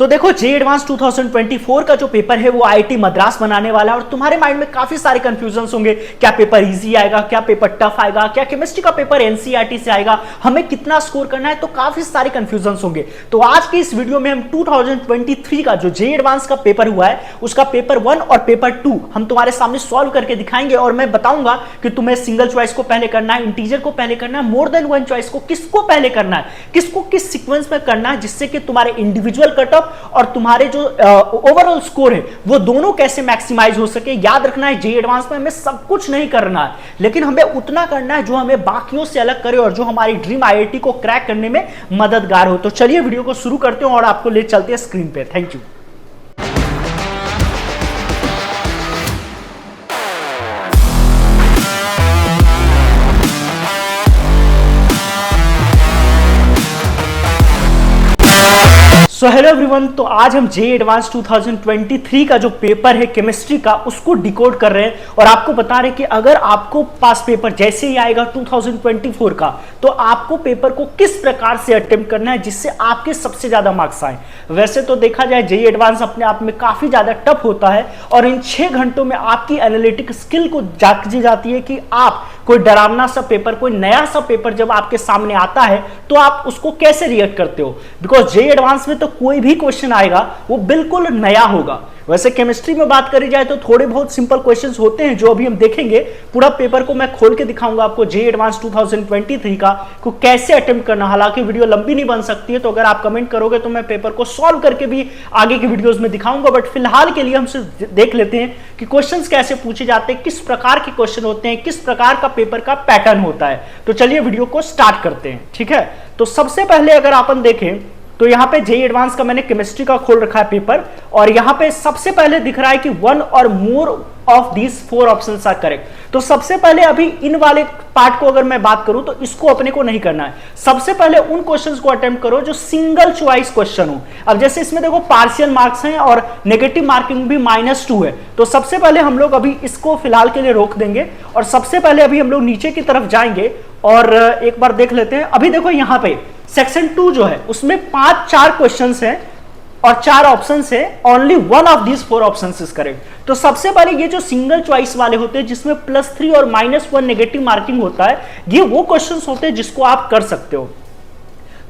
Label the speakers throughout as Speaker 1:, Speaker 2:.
Speaker 1: तो देखो जे एडवांस 2024 का जो पेपर है वो आईआईटी मद्रास बनाने वाला है और तुम्हारे माइंड में काफी सारे कंफ्यूजन्स होंगे। क्या पेपर इजी आएगा, क्या पेपर टफ आएगा, क्या केमिस्ट्री का पेपर एनसीईआरटी से आएगा, हमें कितना स्कोर करना है, तो काफी सारे कंफ्यूजन्स होंगे। तो आज की इस वीडियो में हम 2023 का जो जे एडवांस का पेपर हुआ है उसका पेपर 1 और पेपर 2 हम तुम्हारे सामने सॉल्व करके दिखाएंगे और मैं बताऊंगा कि तुम्हें सिंगल चॉइस को पहले करना है, इंटीजर को पहले करना है, मोर देन वन चॉइस को किसको पहले करना है, किसको किस सीक्वेंस में करना है, जिससे कि तुम्हारे इंडिविजुअल कट ऑफ और तुम्हारे जो ओवरऑल स्कोर है वो दोनों कैसे मैक्सिमाइज हो सके। याद रखना है जे एडवांस में हमें सब कुछ नहीं करना है, लेकिन हमें उतना करना है जो हमें बाकियों से अलग करे और जो हमारी ड्रीम आईआईटी को क्रैक करने में मददगार हो। तो चलिए वीडियो को शुरू करते हैं और आपको ले चलते हैं स्क्रीन पे। Thank you. So hello everyone, तो आज हम जे एडवांस 2023 का जो पेपर है केमिस्ट्री का उसको डिकोड कर रहे हैं और आपको बता रहे हैं कि अगर आपको पास पेपर जैसे ही आएगा 2024 का तो आपको पेपर को किस प्रकार से अटेम्प्ट करना है जिससे आपके सबसे ज्यादा मार्क्स आए। वैसे तो देखा जाए जे एडवांस अपने आप में काफी ज्यादा टफ होता है और इन 6 घंटों में आपकी एनालिटिक स्किल को जांची जाती है कि आप कोई डरावना सा पेपर, कोई नया सा पेपर जब आपके सामने आता है तो आप उसको कैसे रिएक्ट करते हो। बिकॉज जे एडवांस में तो कोई भी क्वेश्चन आएगा वो बिल्कुल नया होगा। वैसे केमिस्ट्री में बात करी जाए तो थोड़े बहुत सिंपल क्वेश्चंस होते हैं जो अभी हम देखेंगे। पूरा पेपर को मैं खोल के दिखाऊंगा आपको जे एडवांस 2023 का को कैसे अटेम्प्ट करना। हालांकि वीडियो लंबी नहीं बन सकती है, तो अगर आप कमेंट करोगे तो मैं पेपर को सॉल्व करके भी आगे की वीडियोस में दिखाऊंगा, बट फिलहाल के लिए हम सिर्फ देख लेते हैं कि क्वेश्चंस कैसे पूछे जाते हैं, किस प्रकार के क्वेश्चन होते हैं, किस प्रकार का पेपर का पैटर्न होता है। तो चलिए वीडियो को स्टार्ट करते हैं, ठीक है। तो सबसे पहले अगर अपन देखें तो यहाँ पे जे एडवांस का मैंने केमिस्ट्री का खोल रखा है पेपर और यहाँ पे सबसे पहले दिख रहा है कि 1 और more of these 4 options are correct. तो सबसे पहले अभी इन वाले पार्ट को अगर मैं बात करूं तो इसको अपने को नहीं करना है। सबसे पहले उन क्वेश्चंस को अटेम्प्ट करो जो सिंगल चॉइस क्वेश्चन हो। अब जैसे इसमें देखो पार्शियल मार्क्स हैं और नेगेटिव मार्किंग भी -2 है, तो सबसे पहले हम लोग अभी इसको फिलहाल के लिए रोक देंगे और सबसे पहले अभी हम लोग नीचे की तरफ जाएंगे और एक बार देख लेते हैं। अभी देखो यहाँ पे सेक्शन 2 जो है उसमें 4 क्वेश्चंस हैं और 4 ऑप्शंस है। Only 1 of these 4 options is correct. तो सबसे पहले ये जो सिंगल चॉइस वाले होते हैं जिसमें +3 और -1 नेगेटिव मार्किंग होता है, ये वो क्वेश्चंस होते हैं जिसको आप कर सकते हो।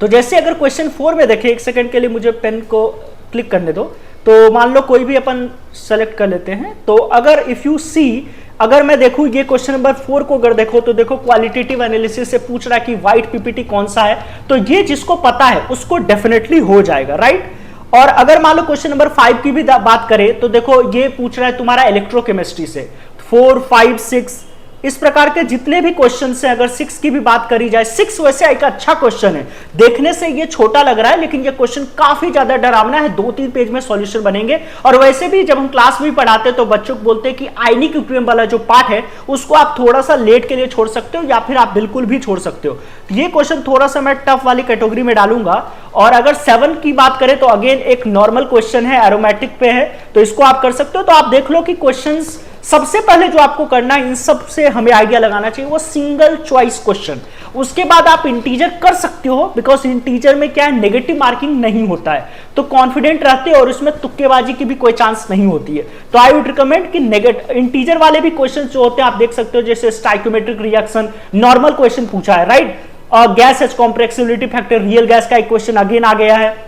Speaker 1: तो जैसे अगर क्वेश्चन 4 में देखें, एक सेकंड के लिए मुझे पेन को क्लिक करने दो। तो मान लो कोई भी अपन सेलेक्ट कर लेते हैं। तो अगर इफ यू सी, अगर मैं देखूं ये क्वेश्चन नंबर 4 को अगर देखो तो देखो क्वालिटेटिव एनालिसिस से पूछ रहा है कि व्हाइट पीपीटी कौन सा है, तो ये जिसको पता है उसको डेफिनेटली हो जाएगा, राइट। और अगर मान लो क्वेश्चन नंबर 5 की भी बात करें तो देखो ये पूछ रहा है तुम्हारा इलेक्ट्रोकेमिस्ट्री से 4, 5, 6 इस प्रकार के जितने भी क्वेश्चन हैं। अगर 6 की भी बात करी जाए, 6 वैसे एक अच्छा क्वेश्चन है, देखने से ये छोटा लग रहा है लेकिन ये क्वेश्चन काफी ज्यादा डरावना है। 2-3 पेज में सॉल्यूशन बनेंगे। और वैसे भी जब हम क्लास में पढ़ाते हैं तो बच्चों को बोलते हैं कि आयनिक इक्विलिब्रियम वाला जो पार्ट है उसको आप थोड़ा सा लेट के लिए छोड़ सकते हो या फिर आप बिल्कुल भी छोड़ सकते हो। ये क्वेश्चन थोड़ा सा मैं टफ वाली कैटेगरी में डालूंगा। और अगर 7 की बात करें तो अगेन एक नॉर्मल क्वेश्चन है, एरोमेटिक पे है, तो इसको आप कर सकते हो। तो आप देख लो कि क्वेश्चंस सबसे पहले जो आपको करना है, इन सब से हमें आइडिया लगाना चाहिए, वो सिंगल चॉइस क्वेश्चन। उसके बाद आप इंटीजर कर सकते हो बिकॉज इंटीजर में क्या है, नेगेटिव मार्किंग नहीं होता है, तो कॉन्फिडेंट रहते हो और उसमें तुक्केबाजी की भी कोई चांस नहीं होती है। तो आई वुड रिकमेंड कि इंटीजर वाले भी क्वेश्चन जो होते हैं आप देख सकते हो, जैसे स्टाइकोमेट्रिक रिएक्शन नॉर्मल क्वेश्चन पूछा है, राइट। और gas as compressibility factor, real gas का एक क्वेश्चन अगेन आ गया है।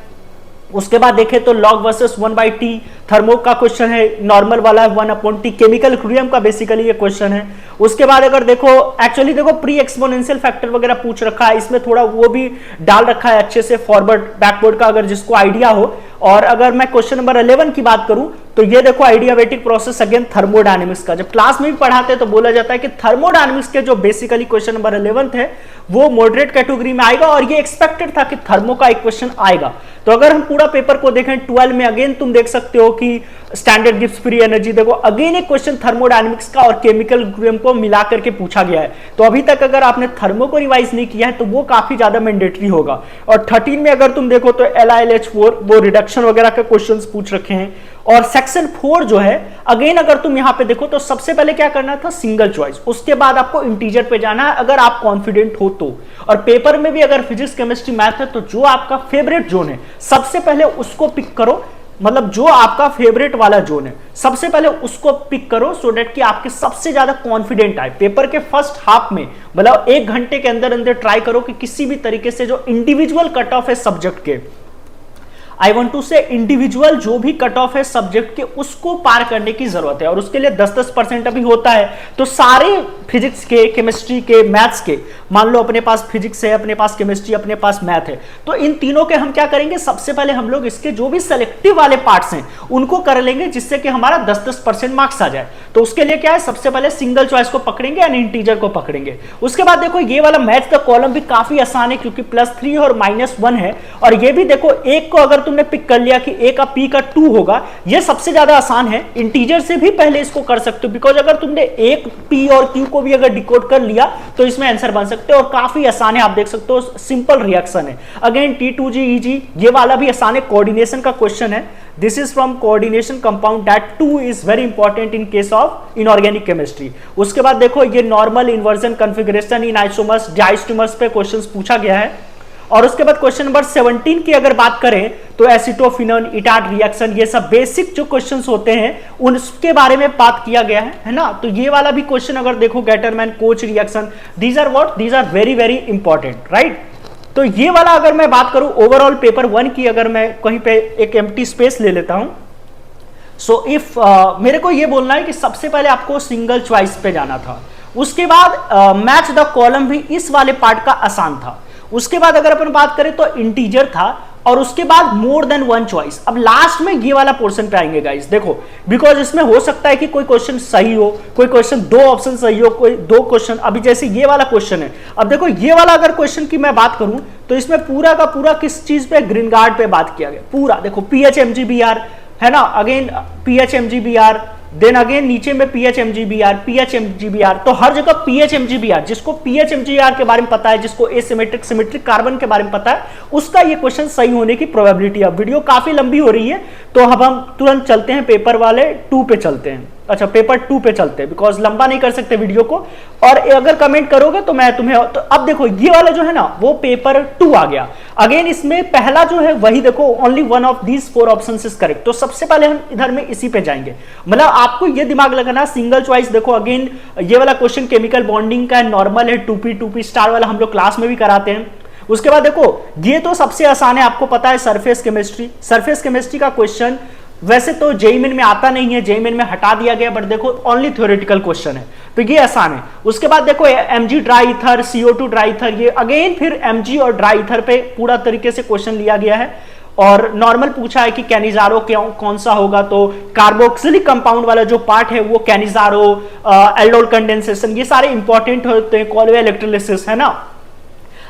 Speaker 1: उसके बाद देखें तो लॉग वर्सेस 1/T, थर्मो का क्वेश्चन है, नॉर्मल वाला 1/T, केमिकल इक्विलिब्रियम का बेसिकली ये क्वेश्चन है। उसके बाद अगर देखो एक्चुअली देखो प्री एक्सपोनेंशियल फैक्टर वगैरह पूछ रखा है, इसमें थोड़ा वो भी डाल रखा है अच्छे से फॉरवर्ड बैकवर्ड का, अगर जिसको आइडिया हो। और अगर मैं क्वेश्चन नंबर 11 की बात करूं तो ये देखो आइडियाबेटिक प्रोसेस अगेन थर्मोडायनेमिक्स का। जब क्लास में भी पढ़ाते हैं तो बोला जाता है कि थर्मोडायनेमिक्स के जो बेसिकली क्वेश्चन नंबर 11 है वो मॉडरेट कैटेगरी में आएगा और ये एक्सपेक्टेड था कि थर्मो का एक क्वेश्चन आएगा। तो अगर हम पूरा पेपर को देखें 12 में अगेन तुम देख सकते हो कि स्टैंडर्ड गिब्स फ्री एनर्जी, देखो अगेन एक क्वेश्चन थर्मोडायनेमिक्स का और केमिकल इक्विलिब्रियम को मिला करके पूछा गया है। तो अभी तक अगर आपने थर्मो को रिवाइज नहीं किया है तो वो काफी ज्यादा मैंडेटरी होगा। और 13 में अगर तुम देखो तो LiLH4 वो रिडक्शन वगैरह के क्वेश्चंस पूछ रखे हैं। और सेक्शन 4 जो है, अगेन अगर तुम यहां पे देखो तो सबसे पहले क्या करना था, सिंगल चॉइस, उसके बाद आपको इंटीजर पे जाना है अगर आप कॉन्फिडेंट हो तो। और पेपर में भी अगर फिजिक्स केमिस्ट्री मैथ है तो जो आपका फेवरेट जोन है सबसे पहले उसको पिक करो, मतलब जो आपका फेवरेट वाला जोन है सबसे पहले उसको पिक करो, सो डेट कि आपके सबसे ज्यादा कॉन्फिडेंट आए पेपर के फर्स्ट हाफ में। मतलब 1 घंटे के अंदर अंदर ट्राई करो कि किसी भी तरीके से जो इंडिविजुअल कट ऑफ है सब्जेक्ट के, आई वॉन्ट टू से इंडिविजुअल जो भी कट ऑफ है सब्जेक्ट के, उसको पार करने की जरूरत है। और उसके लिए 10-10% अभी होता है, तो सारे फिजिक्स के, केमिस्ट्री के, मैथ्स के, मान लो अपने पास फिजिक्स है, अपने पास केमिस्ट्री, अपने पास मैथ है, तो इन तीनों के हम क्या करेंगे, सबसे पहले हम लोग इसके जो भी सेलेक्टिव वाले पार्ट्स हैं उनको कर लेंगे, जिससे कि हमारा 10-10% मार्क्स आ जाए। तो उसके लिए क्या है, सबसे पहले सिंगल चॉइस को पकड़ेंगे एंड इंटीजर को पकड़ेंगे। उसके बाद देखो ये वाला मैथ्स का कॉलम भी काफी आसान है, क्योंकि +3 और -1 है। और ये भी देखो, एक को अगर तुमने पिक कर लिया कि ए का पी का 2 होगा, ये सबसे ज्यादा आसान है। इंटीजर से भी पहले इसको कर सकते हो, बिकॉज अगर तुमने एक पी और क्यू को भी अगर डिकोड कर लिया तो इसमें आंसर बन सकते हो। और काफी आसान है, आप देख सकते हो सिंपल रिएक्शन है। अगेन T2G EG ये वाला भी आसान है, कोऑर्डिनेशन का क्वेश्चन है। This is from coordination compound, that 2 is very important in case of inorganic chemistry. उसके बाद देखो ये नॉर्मल इन्वर्जन कॉन्फ़िगरेशन इन आइसोमर्स, डाइस्टोमर्स पे क्वेश्चंस पूछा गया है। और उसके बाद क्वेश्चन नंबर 17 की अगर बात करें तो एसिटोफिनॉन, इटार्ट रिएक्शन, ये सब बेसिक जो क्वेश्चंस होते हैं उनके बारे में बात किया गया है ना। तो ये वाला भी क्वेश्चन अगर देखो, Gattermann Koch reaction, these are what, these are very very important, right. तो ये वाला अगर मैं बात करूं ओवरऑल पेपर 1 की, अगर मैं कहीं पे एक एम्प्टी स्पेस ले लेता हूं, सो इफ मेरे को ये बोलना है कि सबसे पहले आपको सिंगल चॉइस पे जाना था। उसके बाद मैच द कॉलम भी इस वाले पार्ट का आसान था। उसके बाद अगर अपन बात करें तो इंटीजर था, और उसके बाद मोर देन 1 चॉइस। अब लास्ट में ये वाला पोर्शन पे आएंगे गाइस, देखो बिकॉज इसमें हो सकता है कि कोई क्वेश्चन सही हो, कोई क्वेश्चन 2 ऑप्शन सही हो, कोई 2 क्वेश्चन, अभी जैसे ये वाला क्वेश्चन है। अब देखो ये वाला अगर क्वेश्चन की मैं बात करूं तो इसमें पूरा का पूरा किस चीज पे, ग्रीनगार्ड पे बात किया गया पूरा। देखो PHMGBR है ना, अगेन PHMGBR, देन अगेन नीचे में PHMGBR, तो हर जगह PHMGBR, जिसको PHMGR के बारे में पता है, जिसको एसिमेट्रिक सिमेट्रिक कार्बन के बारे में पता है, उसका ये क्वेश्चन सही होने की प्रोबेबिलिटी। अब वीडियो काफी लंबी हो रही है तो अब हम तुरंत चलते हैं पेपर वाले 2 पे चलते हैं। अच्छा पेपर 2 पे चलते हैं, बिकॉज लंबा नहीं कर सकते वीडियो को, और अगर कमेंट करोगे तो मैं तुम्हें, तो अब देखो ये वाला जो है ना वो पेपर 2 आ गया। अगेन इसमें पहला जो है वही देखो, only 1 of these 4 options is correct. तो सबसे पहले हम इधर में इसी पे जाएंगे, मतलब आपको ये दिमाग लगाना सिंगल चॉइस। देखो अगेन ये वाला क्वेश्चन केमिकल बॉन्डिंग का नॉर्मल है, 2p स्टार वाला हम लोग क्लास में भी कराते हैं। उसके बाद देखो ये तो सबसे आसान है, आपको पता है सरफेस केमिस्ट्री का क्वेश्चन वैसे तो जेईई मेन में आता नहीं है, जेईई मेन में हटा दिया गया, बट देखो ओनली थ्योरेटिकल क्वेश्चन है तो ये आसान है। उसके बाद देखो Mg dry ether, CO2 dry ether, ये अगेन फिर Mg और ड्राई ईथर पे पूरा तरीके से क्वेश्चन लिया गया है। और नॉर्मल पूछा है कि कैनिजारो कौन सा होगा, तो कार्बोक्सिलिक कंपाउंड वाला जो पार्ट है वो कैनिजारो, एल्डोल कंडेंसेशन, ये सारे इंपॉर्टेंट होते हैं, कॉलवे इलेक्ट्रोलिसिस है ना।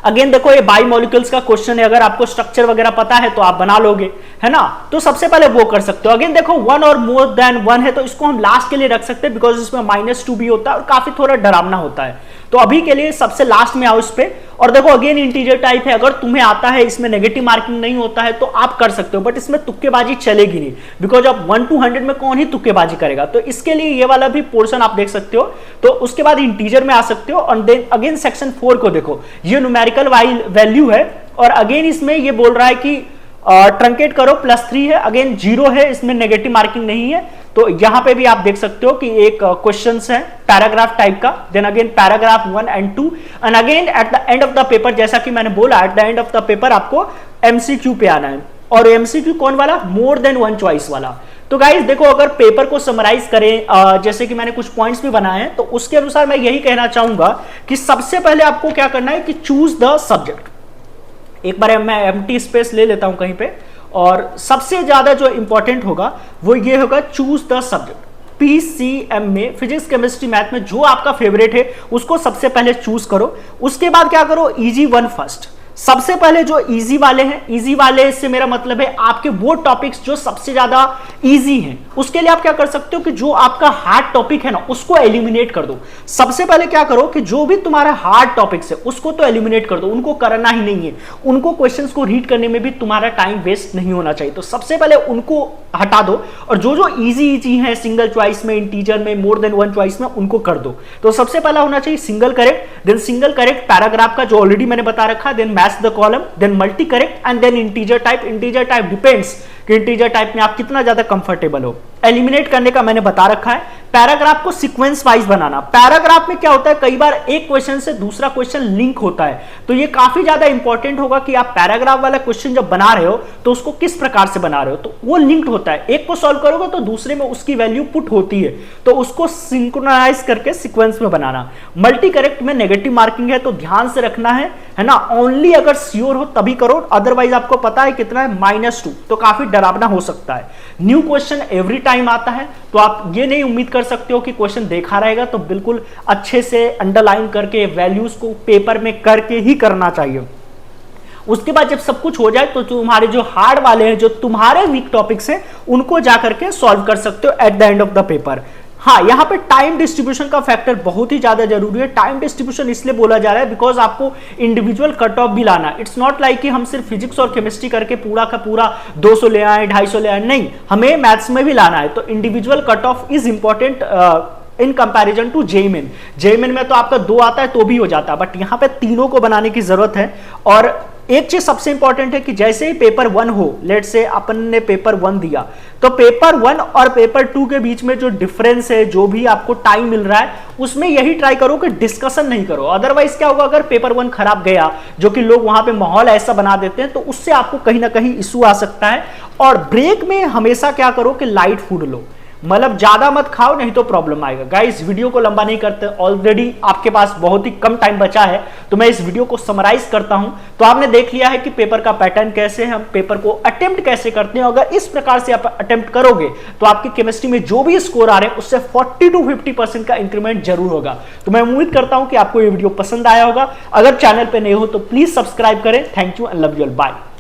Speaker 1: अगेन देखो ये बायोमोलिक्यूल्स का क्वेश्चन है, अगर आपको स्ट्रक्चर वगैरह पता है तो आप बना लोगे, है ना। तो सबसे पहले वो कर सकते हो। अगेन देखो 1 और मोर देन 1 है तो इसको हम लास्ट के लिए रख सकते हैं, बिकॉज इसमें -2 भी होता है और काफी थोड़ा डरावना होता है। तो अभी के लिए सबसे लास्ट में आओ इस पे। और देखो अगेन इंटीजर टाइप है, अगर तुम्हें आता है, इसमें नेगेटिव मार्किंग नहीं होता है तो आप कर सकते हो, बट इसमें तुक्केबाजी चलेगी नहीं, बिकॉज अब 1 to 100 में कौन ही तुक्केबाजी करेगा। तो इसके लिए ये वाला भी पोर्शन आप देख सकते हो। तो उसके बाद इंटीजर में आ सकते हो। और देन अगेन सेक्शन 4 को देखो, ये न्यूमेरिकल वैल्यू है, और अगेन इसमें ये बोल रहा है कि ट्रंकेट करो, +3 है, अगेन 0 है, इसमें नेगेटिव मार्किंग नहीं है। तो यहां पे भी आप देख सकते हो कि एक क्वेश्चंस है पैराग्राफ टाइप का, then again paragraph 1 and 2, and again at the end of the paper, जैसा कि मैंने बोला at the end of the paper आपको MCQ पे आना है। और MCQ कौन वाला, मोर देन 1 चॉइस वाला। तो गाइस देखो अगर पेपर को समराइज करें, जैसे कि मैंने कुछ पॉइंट्स भी बनाए हैं, तो उसके अनुसार मैं यही कहना चाहूंगा कि सबसे पहले आपको क्या करना है कि चूज द सब्जेक्ट। एक बार मैं एम्प्टी स्पेस ले लेता हूं कहीं पे, और सबसे ज्यादा जो इंपॉर्टेंट होगा वो ये होगा, चूज द सब्जेक्ट। PCM में, फिजिक्स केमिस्ट्री मैथ में जो आपका फेवरेट है उसको सबसे पहले चूज करो। उसके बाद क्या करो, EG1 फर्स्ट। सबसे पहले जो इजी वाले हैं, इजी वाले से मेरा मतलब है आपके वो टॉपिक्स जो सबसे ज्यादा इजी हैं, उसके लिए आप क्या कर सकते हो कि जो आपका हार्ड टॉपिक है ना उसको एलिमिनेट कर दो। सबसे पहले क्या करो कि जो भी तुम्हारा हार्ड टॉपिक्स है उसको तो एलिमिनेट कर दो, उनको करना ही नहीं है, उनको क्वेश्चंस को रीड करने में भी तुम्हारा टाइम वेस्ट नहीं होना चाहिए। तो सबसे पहले उनको हटा दो और जो जो इजी है सिंगल चॉइस में, इंटीजर में, मोर देन वन चॉइस में, उनको कर दो। तो सबसे पहला होना चाहिए single correct, then single correct paragraph का जो ऑलरेडी मैंने बता रखा, then match the column, then multi correct and then integer type. Integer type depends कि इंटीजर टाइप में आप कितना ज्यादा कंफर्टेबल हो। एलिमिनेट करने का मैंने बता रखा है। पैराग्राफ को सीक्वेंस वाइज बनाना। पैराग्राफ में क्या होता है, कई बार एक क्वेश्चन से दूसरा क्वेश्चन लिंक होता है, तो ये काफी ज्यादा इंपॉर्टेंट होगा कि आप पैराग्राफ वाला क्वेश्चन जब बना रहे हो तो उसको किस प्रकार से बना रहे हो। तो वो लिंक्ड होता है, एक को सॉल्व करोगे तो दूसरे में उसकी वैल्यू पुट होती है, तो उसको सिंक्रोनाइज करके सीक्वेंस में बनाना। मल्टी करेक्ट में नेगेटिव मार्किंग है तो ध्यान से रखना है ना, ओनली अगर श्योर हो तभी करो, अदरवाइज आपको पता है कितना है -2, तो काफी डरावना हो सकता है। न्यू क्वेश्चन एवरी टाइम आता है, तो आप ये नहीं उम्मीद कर सकते हो कि क्वेश्चन देखा रहेगा, तो बिल्कुल अच्छे से अंडरलाइन करके वैल्यूज को पेपर में करके ही करना चाहिए। उसके बाद जब सब कुछ हो जाए तो तुम्हारे जो हार्ड वाले हैं, जो तुम्हारे वीक टॉपिक्स हैं, उनको जाकर के सॉल्व कर सकते हो eight the end of the paper. हाँ, यहां पे टाइम डिस्ट्रीब्यूशन का फैक्टर बहुत ही ज्यादा जरूरी है। टाइम डिस्ट्रीब्यूशन इसलिए बोला जा रहा है बिकॉज आपको इंडिविजुअल कट ऑफ भी लाना। इट्स नॉट लाइक कि हम सिर्फ फिजिक्स और केमिस्ट्री करके पूरा का पूरा 200 ले आए, 250 ले आए, नहीं, हमें मैथ्स में भी लाना है। तो individual cut off is important in comparison to JEE. JEE में तो आपका 2 आता है तो भी हो जाता है, बट यहां पे तीनों को बनाने की जरूरत है। और एक चीज सबसे इंपॉर्टेंट है कि जैसे ही पेपर 1 हो, लेट से अपन ने पेपर 1 दिया, तो पेपर 1 और पेपर 2 के बीच में जो डिफरेंस है, जो भी आपको टाइम मिल रहा है, उसमें यही ट्राई करो कि डिस्कशन नहीं करो। अदरवाइज क्या होगा, अगर पेपर 1 खराब गया, जो कि लोग वहां पे माहौल ऐसा बना देते हैं, तो उससे आपको कहीं ना कहीं इशू आ सकता है। और ब्रेक में हमेशा क्या करो कि लाइट फूड लो, मतलब ज्यादा मत खाओ, नहीं तो प्रॉब्लम आएगा। गाइस, वीडियो को लंबा नहीं करते, ऑलरेडी आपके पास बहुत ही कम टाइम बचा है, तो मैं इस वीडियो को समराइज करता हूं। तो आपने देख लिया है कि पेपर का पैटर्न कैसे है, हम पेपर को अटेम्प्ट कैसे करते हैं। अगर इस प्रकार से आप अटेम्प्ट करोगे तो आपकी केमिस्ट्री में जो भी स्कोर आ रहे हैं उससे 40 to 50% का इंक्रीमेंट जरूर होगा। तो मैं उम्मीद करता हूं कि आपको ये वीडियो पसंद आया होगा। अगर चैनल पर नए हो तो प्लीज सब्सक्राइब करें। Thank you and love you all, bye.